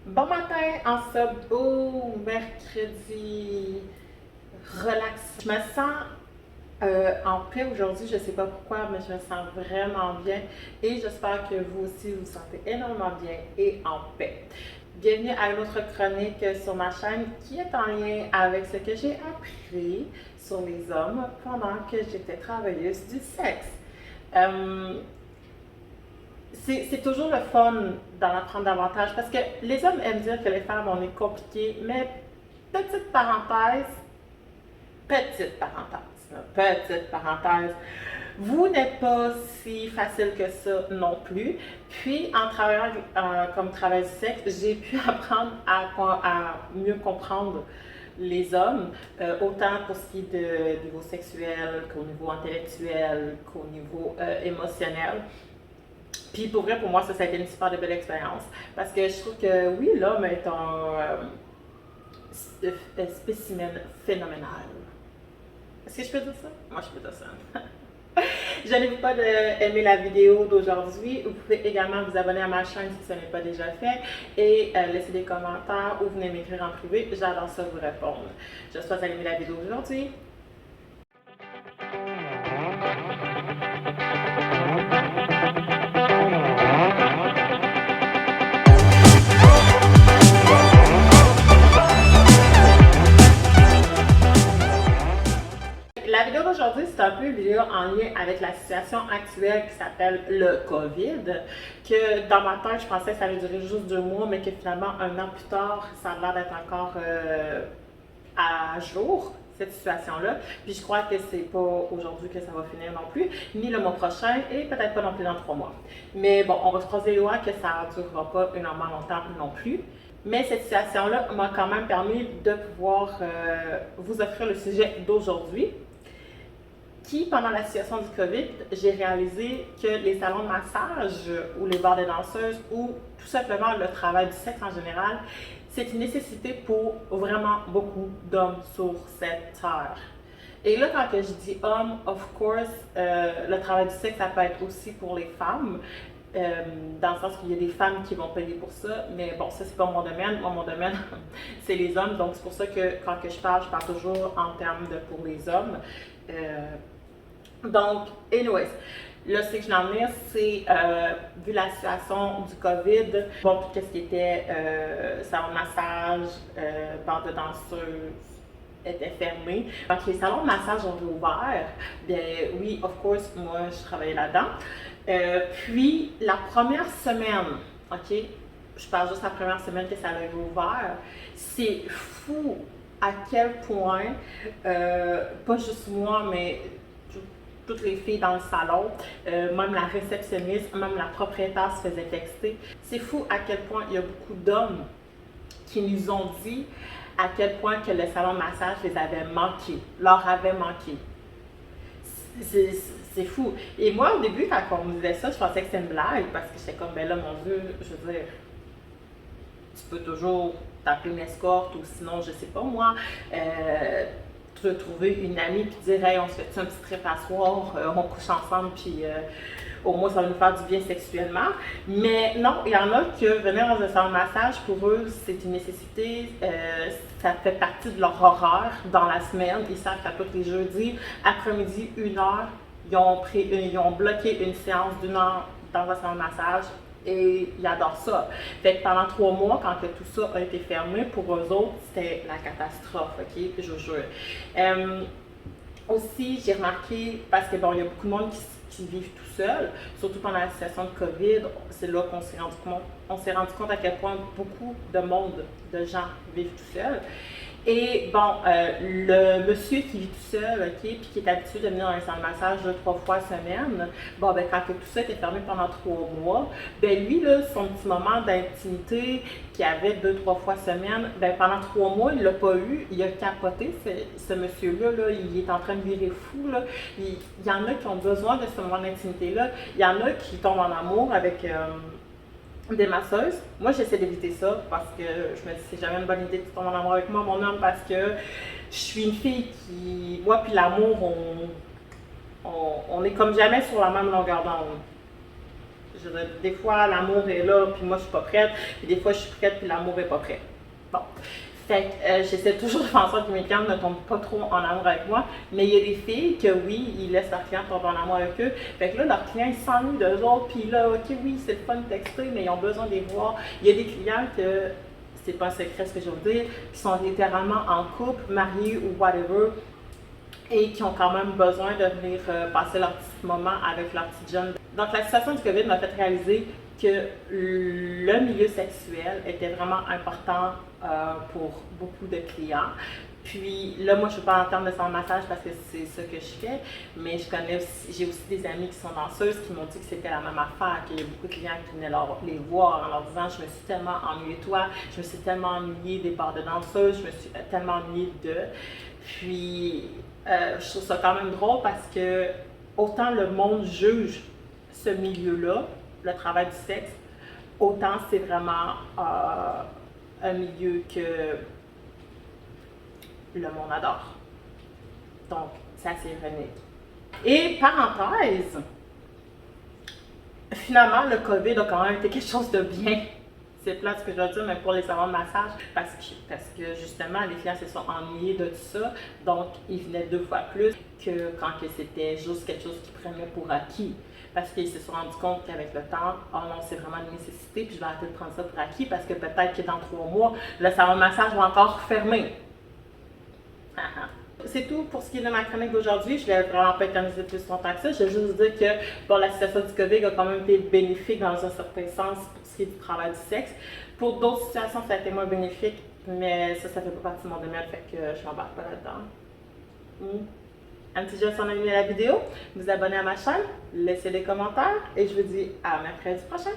Bon matin en ce beau mercredi relax. Je me sens en paix aujourd'hui, je ne sais pas pourquoi, mais je me sens vraiment bien et j'espère que vous aussi vous sentez énormément bien et en paix. Bienvenue à une autre chronique sur ma chaîne qui est en lien avec ce que j'ai appris sur les hommes pendant que j'étais travailleuse du sexe. Euh, c'est toujours le fun d'en apprendre davantage parce que les hommes aiment dire que les femmes, on est compliqués, mais petite parenthèse, petite parenthèse, petite parenthèse, vous n'êtes pas si facile que ça non plus. Puis, en travaillant comme travail du sexe, j'ai pu apprendre à mieux comprendre les hommes, autant pour ce qui est de niveau sexuel qu'au niveau intellectuel, qu'au niveau émotionnel. Puis pour vrai, pour moi, ça a été une super de belle expérience. Parce que je trouve que oui, l'homme est un spécimen phénoménal. Est-ce que je peux dire ça? Moi, je peux dire ça. Je n'oublie pas d'aimer la vidéo d'aujourd'hui. Vous pouvez également vous abonner à ma chaîne si ce n'est pas déjà fait et laisser des commentaires ou venez m'écrire en privé. J'adore ça vous répondre. J'espère que vous allez aimer la vidéo d'aujourd'hui. La vidéo d'aujourd'hui, c'est un peu une vidéo en lien avec la situation actuelle qui s'appelle le COVID, que dans ma tête, je pensais que ça allait durer juste 2 mois, mais que finalement, un an plus tard, ça a l'air d'être encore à jour, cette situation-là. Puis je crois que c'est pas aujourd'hui que ça va finir non plus, ni le mois prochain, et peut-être pas non plus dans 3 mois. Mais bon, on va se croiser les doigts que ça ne durera pas énormément longtemps non plus. Mais cette situation-là m'a quand même permis de pouvoir vous offrir le sujet d'aujourd'hui qui, pendant la situation du COVID, j'ai réalisé que les salons de massage ou les bars de danseuses ou tout simplement le travail du sexe en général, c'est une nécessité pour vraiment beaucoup d'hommes sur cette terre. Et là, quand je dis homme, of course, le travail du sexe, ça peut être aussi pour les femmes, dans le sens qu'il y a des femmes qui vont payer pour ça, mais bon, ça, c'est pas mon domaine. Moi, mon domaine, c'est les hommes. Donc, c'est pour ça que quand je parle toujours en termes de pour les hommes. Donc, anyways, là, ce que je voulais en venir, c'est, vu la situation du COVID, bon, tout ce qui était salon de massage, bar de danseuse, était fermé. Donc, les salons de massage ont réouvert. Bien, oui, of course, moi, je travaillais là-dedans. Puis, la première semaine, OK, je parle juste la première semaine que ça a réouvert, c'est fou à quel point, pas juste moi, mais toutes les filles dans le salon, même la réceptionniste, même la propriétaire se faisait texter. C'est fou à quel point il y a beaucoup d'hommes qui nous ont dit à quel point que le salon de massage les avait manqué, leur avait manqué. C'est fou. Et moi, au début, quand on me disait ça, je pensais que c'était une blague parce que j'étais comme, ben là, mon Dieu, je veux dire, tu peux toujours t'appeler une escorte ou sinon, je sais pas moi, trouver une amie puis dire hey, on se fait un petit trip à soir, on couche ensemble puis au moins ça va nous faire du bien sexuellement. Mais non, il y en a que venir dans un salon de massage pour eux c'est une nécessité, ça fait partie de leur horaire dans la semaine. Ils savent qu'à tous les jeudis après-midi 1 heure, ils ont bloqué une séance d'1 heure dans un salon de massage. Et ils adorent ça. Fait que pendant 3 mois, quand que tout ça a été fermé, pour eux autres, c'était la catastrophe, ok? Je vous jure. Aussi, j'ai remarqué, parce que bon, il y a beaucoup de monde qui vivent tout seul, surtout pendant la situation de COVID, c'est là qu'on s'est rendu compte à quel point beaucoup de monde, de gens vivent tout seuls. Et bon, le monsieur qui vit tout seul, ok, puis qui est habitué de venir dans un salon de massage 2-3 fois semaine, bon, ben, quand tout ça était fermé pendant 3 mois, ben, lui, là, son petit moment d'intimité qu'il avait 2-3 fois semaine, ben, pendant 3 mois, il l'a pas eu, il a capoté, ce monsieur-là, là, il est en train de virer fou, là. Il y en a qui ont besoin de ce moment d'intimité-là, il y en a qui tombent en amour avec des masseuses. Moi, j'essaie d'éviter ça parce que je me dis c'est jamais une bonne idée de tomber en amour avec moi, mon homme, parce que je suis une fille qui, moi puis l'amour, on est comme jamais sur la même longueur d'onde. Des fois, l'amour est là, puis moi, je suis pas prête. Puis des fois, je suis prête, puis l'amour est pas prêt. Bon. Fait que j'essaie toujours de faire en sorte que mes clients ne tombent pas trop en amour avec moi. Mais il y a des filles que oui, ils laissent leurs clients tomber en amour avec eux. Fait que là, leurs clients, ils s'ennuient d'eux autres. Puis là, ok, oui, c'est le fun de texter, mais ils ont besoin de les voir. Il y a des clients que, c'est pas un secret ce que je veux dire, qui sont littéralement en couple, mariés ou whatever, et qui ont quand même besoin de venir passer leur petit moment avec leur petite jeune. Donc la situation du COVID m'a fait réaliser que le milieu sexuel était vraiment important pour beaucoup de clients. Puis là, moi, je ne suis pas en termes de salon de massage parce que c'est ça que je fais, mais j'ai aussi des amis qui sont danseuses qui m'ont dit que c'était la même affaire, qu'il y a beaucoup de clients qui venaient les voir en leur disant « Je me suis tellement ennuyée de toi, je me suis tellement ennuyée des bars de danseuses, je me suis tellement ennuyée d'eux. » Puis, je trouve ça quand même drôle parce que autant le monde juge ce milieu-là, le travail du sexe, autant c'est vraiment un milieu que le monde adore. Donc, c'est assez ironique. Et parenthèse, finalement, le COVID a quand même été quelque chose de bien. C'est plate ce que je dois dire, mais pour les salons de massage, parce que justement, les clients se sont ennuyés de tout ça, donc ils venaient 2 fois plus que quand c'était juste quelque chose qu'ils prenaient pour acquis. Parce qu'ils se sont rendus compte qu'avec le temps, oh non, c'est vraiment une nécessité, puis je vais arrêter de prendre ça pour acquis parce que peut-être que dans 3 mois, le salon de massage va encore fermer. C'est tout pour ce qui est de ma chronique d'aujourd'hui. Je ne voulais vraiment pas éterniser plus longtemps que ça. Je vais juste dire que bon, la situation du COVID a quand même été bénéfique dans un certain sens pour ce qui est du travail du sexe. Pour d'autres situations, ça a été moins bénéfique, mais ça fait pas partie de mon domaine, fait que je m'embarque pas là-dedans. Un petit geste en aimé la vidéo, vous abonnez à ma chaîne, laissez des commentaires et je vous dis à mercredi prochain.